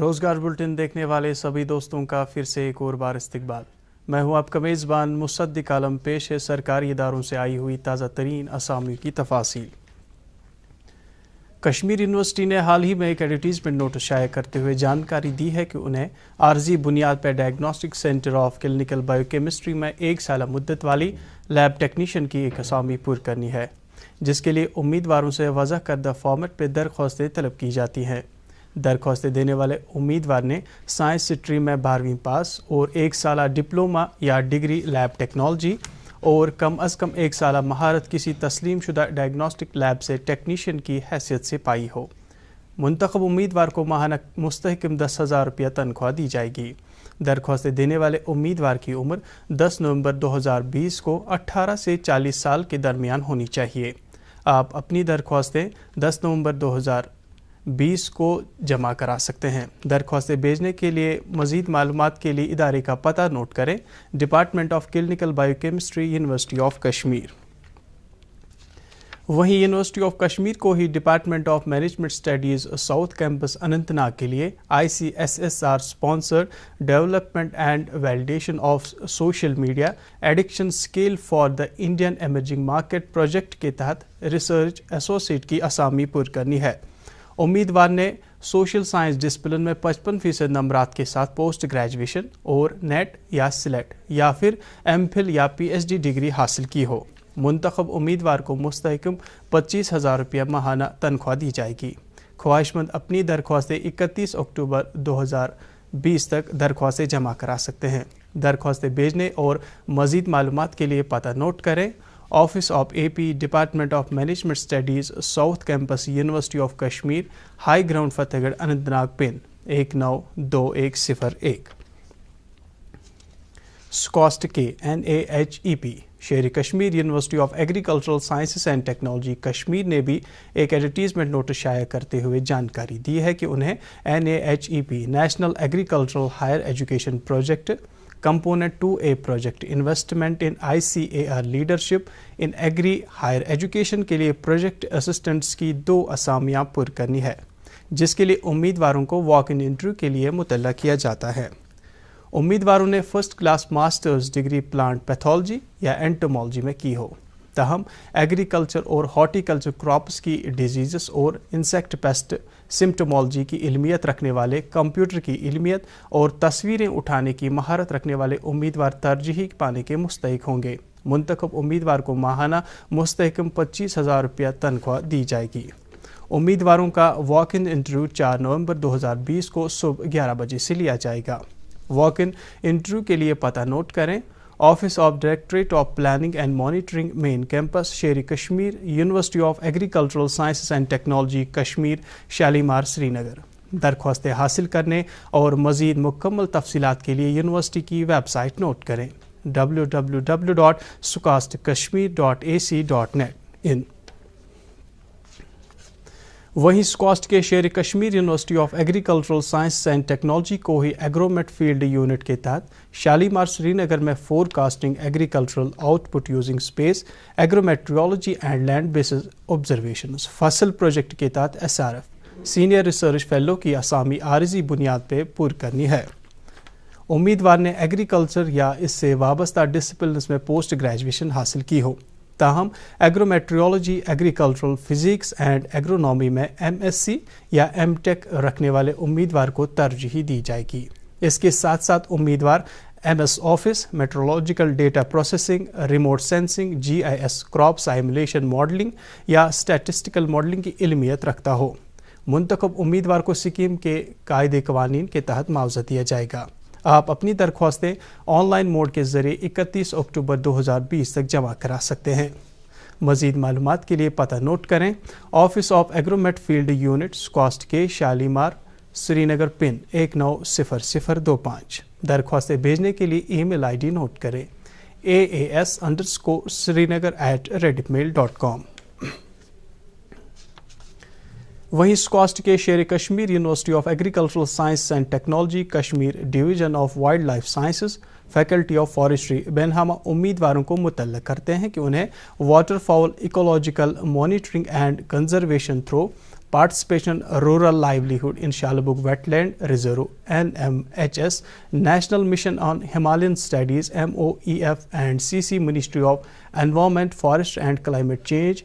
روزگار بلٹن دیکھنے والے سبھی دوستوں کا پھر سے ایک اور بار استقبال۔ میں ہوں آپ کا میزبان مصدق عالم، پیش ہے سرکاری اداروں سے آئی ہوئی تازہ ترین اسامی کی تفاصیل۔ کشمیر یونیورسٹی نے حال ہی میں ایک ایڈورٹیزمنٹ نوٹس شائع کرتے ہوئے جانکاری دی ہے کہ انہیں عارضی بنیاد پر diagnostic centre of clinical biochemistry میں 1 سالہ مدت والی لیب ٹیکنیشین کی ایک اسامی پر کرنی ہے، جس کے لیے امیدواروں سے وضع کردہ فارمیٹ پہ درخواستیں طلب کی جاتی ہیں۔ درخواستیں دینے والے امیدوار نے سائنس سٹریم میں 12ویں پاس اور 1 سالہ ڈپلومہ یا ڈگری لیب ٹیکنالوجی اور کم از کم 1 سالہ مہارت کسی تسلیم شدہ ڈائگنوسٹک لیب سے ٹیکنیشین کی حیثیت سے پائی ہو۔ منتخب امیدوار کو ماہانہ مستحکم 10,000 روپیہ تنخواہ دی جائے گی۔ درخواستیں دینے والے امیدوار کی عمر 10 نومبر 2020 کو 18 سے 40 سال کے درمیان ہونی چاہیے۔ آپ اپنی درخواستیں 10 نومبر 2020 کو جمع کرا سکتے ہیں۔ درخواستیں بھیجنے کے لیے مزید معلومات کے لیے ادارے کا پتہ نوٹ کریں: department of clinical biochemistry, university of Kashmir. وہیں یونیورسٹی آف کشمیر کو ہی department of management studies south campus Anantnag کے لیے ICSSR sponsored development and validation of social media addiction scale for the Indian emerging market project کے تحت research associate کی اسامی پر کرنی ہے۔ امیدوار نے سوشل سائنس ڈسپلن میں 55% نمبرات کے ساتھ پوسٹ گریجویشن اور نیٹ یا سلیٹ یا پھر MPhil یا PhD ڈگری حاصل کی ہو۔ منتخب امیدوار کو مستحکم 25,000 روپیہ ماہانہ تنخواہ دی جائے گی۔ خواہش مند اپنی درخواستیں 31 اکتوبر 2020 تک درخواستیں جمع کرا سکتے ہیں۔ درخواستیں بھیجنے اور مزید معلومات کے لیے پتہ نوٹ کریں: office of AP، department of management studies south campus, university of Kashmir, high ground Fatehgarh, Anantnag, pin 192101۔ SKUAST کے NAHEP شہر Kashmir university of agricultural sciences and technology Kashmir نے بھی ایک ایڈورٹیزمنٹ نوٹس شائع کرتے ہوئے جانکاری دی ہے کہ انہیں NAHEP national agricultural higher education project component 2A project investment in ICAR leadership in agri higher education کے لیے پروجیکٹ اسسٹنٹس کی 2 اسامیاں پر کرنی ہے، جس کے لیے امیدواروں کو واک ان انٹرویو کے لیے مطلع کیا جاتا ہے۔ امیدواروں نے first class masters degree plant pathology یا انٹومالوجی میں کی ہو، تاہم ایگریکلچر اور ہارٹی کلچر کراپس کی ڈیزیزز اور انسیکٹ پیسٹ سمپٹومالوجی کی علمیت رکھنے والے، کمپیوٹر کی علمیت اور تصویریں اٹھانے کی مہارت رکھنے والے امیدوار ترجیح پانے کے مستحق ہوں گے۔ منتخب امیدوار کو ماہانہ مستحکم 25,000 روپیہ تنخواہ دی جائے گی۔ امیدواروں کا واک ان انٹرویو 4 نومبر 2020 کو صبح 11 بجے سے لیا جائے گا۔ واک ان انٹرویو کے لیے پتہ نوٹ کریں: office of directorate of planning and monitoring, main campus, شہر Kashmir, university of agricultural sciences and technology Kashmir, Shalimar, Srinagar. درخواستیں حاصل کرنے اور مزید مکمل تفصیلات کے لیے یونیورسٹی کی ویب سائٹ نوٹ کریں: www.scostkashmir.ac.in۔ وہیں سکاسٹ کے شہر Kashmir university of agricultural sciences and technology کو ہی ایگرومیٹ فیلڈ یونٹ کے تحت شالیمار، سری نگر میں forecasting agricultural output using space, agrometeorology and land bases observations فصل پروجیکٹ کے تحت SRF سینئر ریسرچ فیلو کی اسامی عارضی بنیاد پہ پر کرنی ہے۔ امیدوار نے ایگریکلچر یا اس سے وابستہ ڈسپلنز میں پوسٹ گریجویشن حاصل کی ہو، تاہم ایگرومیٹریولوجی، ایگریکلچرل فزکس اینڈ ایگرونومی میں MSc یا M.Tech رکھنے والے امیدوار کو ترجیح دی جائے گی۔ اس کے ساتھ ساتھ امیدوار MS office, meteorological data processing, remote sensing, GIS، crop simulation modelling یا اسٹیٹسٹیکل ماڈلنگ کی علمیت رکھتا ہو۔ منتخب امیدوار کو اسکیم کے قاعدے قوانین کے تحت معاوضہ دیا جائے گا۔ آپ اپنی درخواستیں آن لائن موڈ کے ذریعے 31 اکتوبر 2020 تک جمع کرا سکتے ہیں۔ مزید معلومات کے لیے پتہ نوٹ کریں: office of ایگرومیٹ field unit, SKUAST کے، شالیمار، سری نگر، پن 190025۔ درخواستیں بھیجنے کے لیے ای میل ID نوٹ کریں: aas_srinagar@redmail.com۔ وہیں سکاسٹ کے شہر Kashmir university of agricultural sciences and technology Kashmir, division of wildlife sciences, faculty of forestry Benhama امیدواروں کو مطلع کرتے ہیں کہ انہیں waterfowl ecological monitoring and conservation through participation rural livelihood in Shalabug Wetland Reserve NMHS, National Mission on Himalayan Studies MOEF and CC Ministry of Environment, Forest and Climate Change,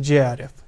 JRF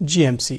GMC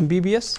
MBBS,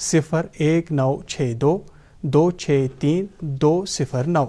01962 263 209।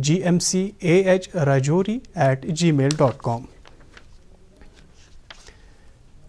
gmcahrajouri@gmail.com।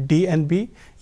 DNB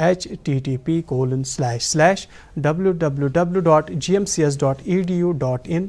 http://www.gmcs.edu.in/।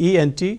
ENT,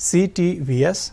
CTVS,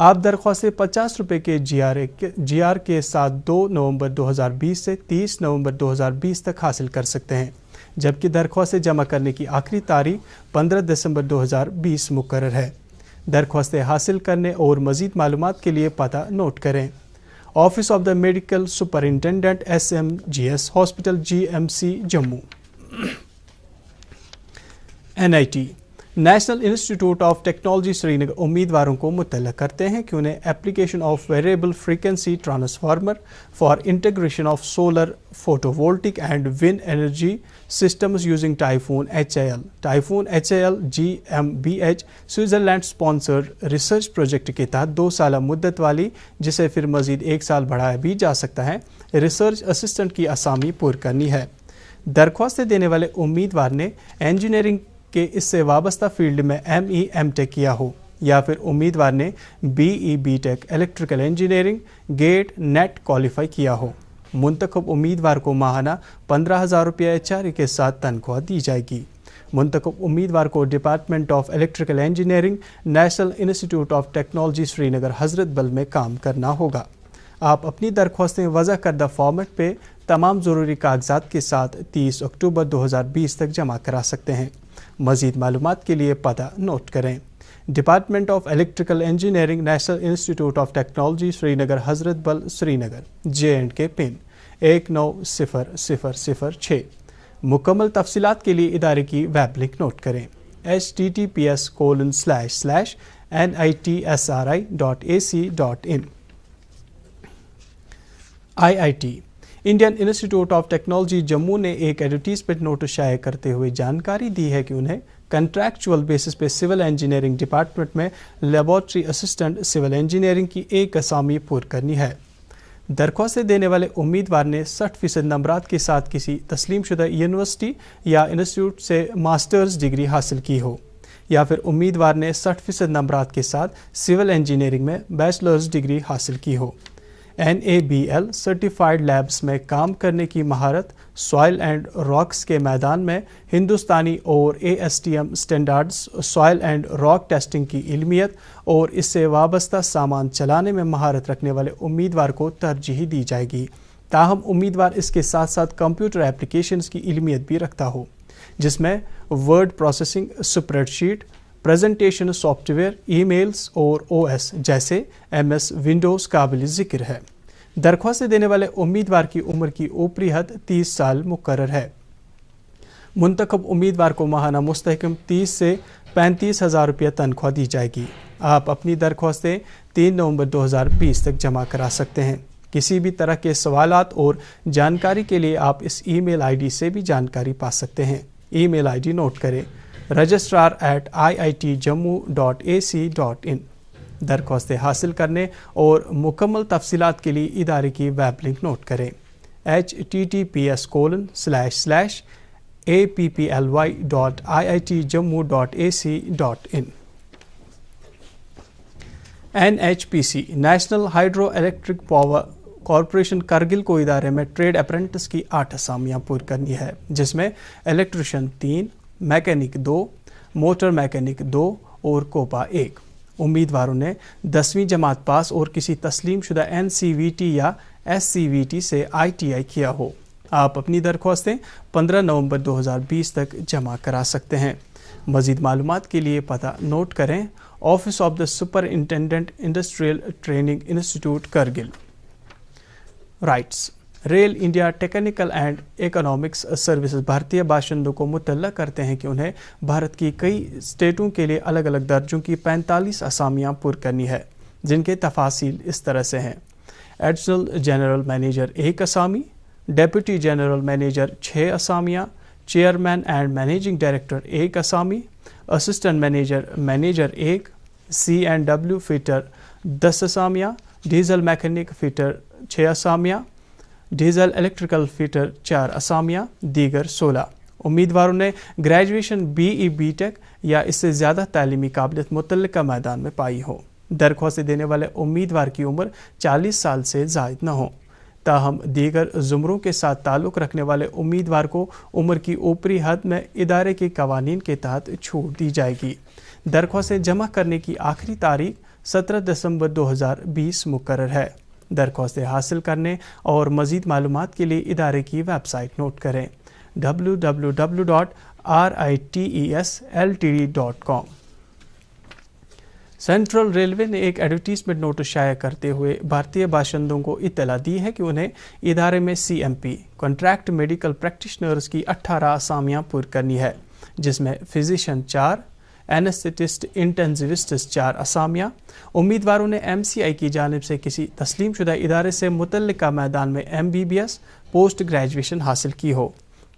آپ درخواستیں 50 روپے کے جی are کے ساتھ 2 نومبر 2020 سے 30 نومبر 2020 تک حاصل کر سکتے ہیں، جبکہ درخواستیں جمع کرنے کی آخری تاریخ 15 دسمبر 2020 مقرر ہے۔ درخواستیں حاصل کرنے اور مزید معلومات کے لیے پتہ نوٹ کریں: office of the medical superintendent SMGS hospital GMC Jammu. NIT national institute of technology Srinagar امیدواروں کو مطلع کرتے ہیں کہ انہیں application of variable frequency transformer for integration of solar photovoltaic and wind energy systems using Typhoon HIL GmbH Switzerland sponsored research project کے تحت 2 سالہ مدت والی، جسے پھر مزید 1 سال بڑھایا بھی جا سکتا ہے، ریسرچ اسسٹنٹ کی اسامی پر کرنی ہے۔ درخواستیں دینے والے امیدوار نے انجینئرنگ کہ اس سے وابستہ فیلڈ میں ME M.Tech کیا ہو، یا پھر امیدوار نے BE B.Tech electrical engineering GATE NET qualify کیا ہو۔ منتخب امیدوار کو ماہانہ 15,000 روپیہ HRA کے ساتھ تنخواہ دی جائے گی۔ منتخب امیدوار کو department of electrical engineering national institute of technology Srinagar Hazratbal میں کام کرنا ہوگا۔ آپ اپنی درخواستیں وضع کردہ فارمیٹ پہ تمام ضروری کاغذات کے ساتھ 30 اکتوبر 2020 تک جمع کرا سکتے ہیں۔ مزید معلومات کے لیے پتہ نوٹ کریں: department of electrical engineering national institute of technology Srinagar Hazratbal Sri Nagar J&K پن 190006۔ مکمل تفصیلات کے لیے ادارے کی ویب لنک نوٹ کریں: https://nitsri.ac.in۔ IIT Indian institute of technology Jammu نے ایک ایڈورٹیزمنٹ نوٹس شائع کرتے ہوئے جانکاری دی ہے کہ انہیں کنٹریکچول بیسس پہ سول انجینئرنگ ڈپارٹمنٹ میں لیبارٹری اسسٹنٹ سول انجینئرنگ کی ایک اسامی پر کرنی ہے۔ درخواستیں دینے والے امیدوار نے 60% نمبرات کے ساتھ کسی تسلیم شدہ یونیورسٹی یا انسٹیٹیوٹ سے ماسٹرز ڈگری حاصل کی ہو، یا پھر امیدوار نے 60% نمبرات کے ساتھ سول انجینئرنگ میں بیچلرز ڈگری حاصل کی ہو۔ NABL سرٹیفائیڈ لیبس میں کام کرنے کی مہارت، سوائل اینڈ راکس کے میدان میں ہندوستانی اور ASTM standards soil and rock testing کی علمیت اور اس سے وابستہ سامان چلانے میں مہارت رکھنے والے امیدوار کو ترجیح دی جائے گی، تاہم امیدوار اس کے ساتھ ساتھ کمپیوٹر اپلیکیشنز کی علمیت بھی رکھتا ہو، جس میں word processing, spreadsheet, presentation software, emails اور OS جیسے MS ونڈوز قابل ذکر ہے۔ درخواستیں دینے والے امیدوار کی عمر کی اوپری حد 30 سال مقرر ہے۔ منتخب امیدوار کو ماہانہ مستحکم 30 سے 35,000 روپیہ تنخواہ دی جائے گی۔ آپ اپنی درخواستیں 3 نومبر 2020 تک جمع کرا سکتے ہیں۔ کسی بھی طرح کے سوالات اور جانکاری کے لیے آپ اس ای میل ID سے بھی جانکاری پا سکتے ہیں۔ ای میل ID نوٹ کریں: registrar@iitjammu.ac.in۔ درخواستیں حاصل کرنے اور مکمل تفصیلات کے لیے ادارے کی ویب لنک نوٹ کریں: https://apply.iitjammu.ac.in۔ NHPC national hydro electric power corporation Kargil کو ادارے میں ٹریڈ اپرینٹس کی 8 اسامیاں پر کرنی ہے، جس میں الیکٹریشین 3، میکینک 2، موٹر میکینک 2 اور کوپا 1۔ امیدواروں نے 10ویں جماعت پاس اور کسی تسلیم شدہ NCVT یا SCVT سے ITI کیا ہو۔ آپ اپنی درخواستیں 15 نومبر 2020 تک جمع کرا سکتے ہیں۔ مزید معلومات کے لیے پتہ نوٹ کریں: office of the superintendent industrial training institute Kargil. RITES rail India technical and economics services بھارتیہ باشندوں کو مطلع کرتے ہیں کہ انہیں بھارت کی کئی اسٹیٹوں کے لیے الگ الگ درجوں کی 45 اسامیاں پر کرنی ہے، جن کے تفاصیل اس طرح سے ہیں: ایڈیشنل جنرل مینیجر 1 اسامی، ڈیپٹی جنرل مینیجر 6 اسامیاں، چیئرمین اینڈ مینیجنگ ڈائریکٹر 1 اسامی، اسسٹنٹ مینیجر 1، C&W فٹر 10 اسامیاں، ڈیزل میکینک فٹر 6 اسامیاں، ڈیزل الیکٹریکل فٹر 4 اسامیاں، دیگر 16۔ امیدواروں نے گریجویشن BE B.Tech یا اس سے زیادہ تعلیمی قابلیت متعلقہ میدان میں پائی ہو۔ درخواستیں دینے والے امیدوار کی عمر 40 سال سے زائد نہ ہو۔ تاہم دیگر زمروں کے ساتھ تعلق رکھنے والے امیدوار کو عمر کی اوپری حد میں ادارے کے قوانین کے تحت چھوٹ دی جائے گی۔ درخواستیں جمع کرنے کی آخری تاریخ 17 دسمبر 2020 مقرر ہے۔ درخواستیں حاصل کرنے اور مزید معلومات کے لیے ادارے کی ویب سائٹ نوٹ کریں www.ritesltd.com۔ سینٹرل ریلوے نے ایک ایڈورٹیزمنٹ نوٹس شائع کرتے ہوئے بھارتی باشندوں کو اطلاع دی ہے کہ انہیں ادارے میں CMP کنٹریکٹ میڈیکل پریکٹیشنرز کی 18 اسامیاں پر کرنی ہے، جس میں فزیشین 4، اینستھیٹسٹ انٹینسیوسٹس 4 اسامیاں۔ امیدواروں نے MCI کی جانب سے کسی تسلیم شدہ ادارے سے متعلقہ میدان میں MBBS پوسٹ گریجویشن حاصل کی ہو۔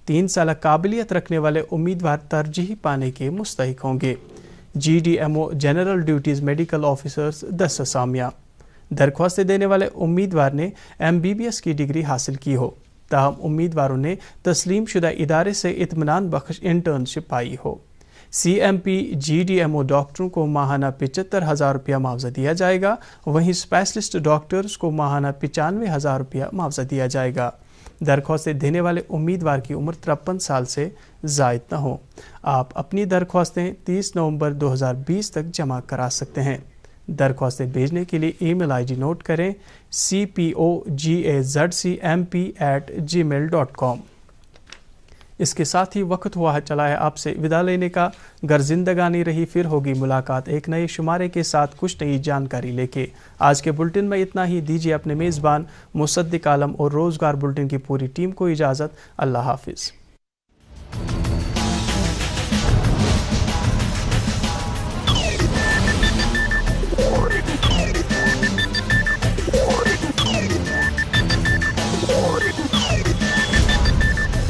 3 سالہ قابلیت رکھنے والے امیدوار ترجیح پانے کے مستحق ہوں گے۔ GDMO general duties medical officers 10 اسامیاں۔ درخواستیں دینے والے امیدوار نے MBBS کی ڈگری حاصل کی ہو، تاہم امیدواروں نے تسلیم شدہ ادارے سے اطمینان بخش انٹرنشپ پائی ہو۔ CMP GDMO ڈاکٹروں کو ماہانہ 75,000 روپیہ معاوضہ دیا جائے گا، وہیں اسپیشلسٹ ڈاکٹرز کو ماہانہ 95,000 روپیہ معاوضہ دیا جائے گا۔ درخواستیں دینے والے امیدوار کی عمر 53 سال سے زائد نہ ہو۔ آپ اپنی درخواستیں 30 نومبر 2020 تک جمع کرا سکتے ہیں۔ درخواستیں بھیجنے کے لیے ای میل ID نوٹ کریں cpogazmp@gmail.com۔ اس کے ساتھ ہی وقت ہوا چلا ہے آپ سے وداع لینے کا۔ گر زندگانی رہی پھر ہوگی ملاقات ایک نئے شمارے کے ساتھ کچھ نئی جانکاری لے کے۔ آج کے بلٹن میں اتنا ہی۔ دیجیے اپنے میزبان مصدق عالم اور روزگار بلٹن کی پوری ٹیم کو اجازت۔ اللہ حافظ۔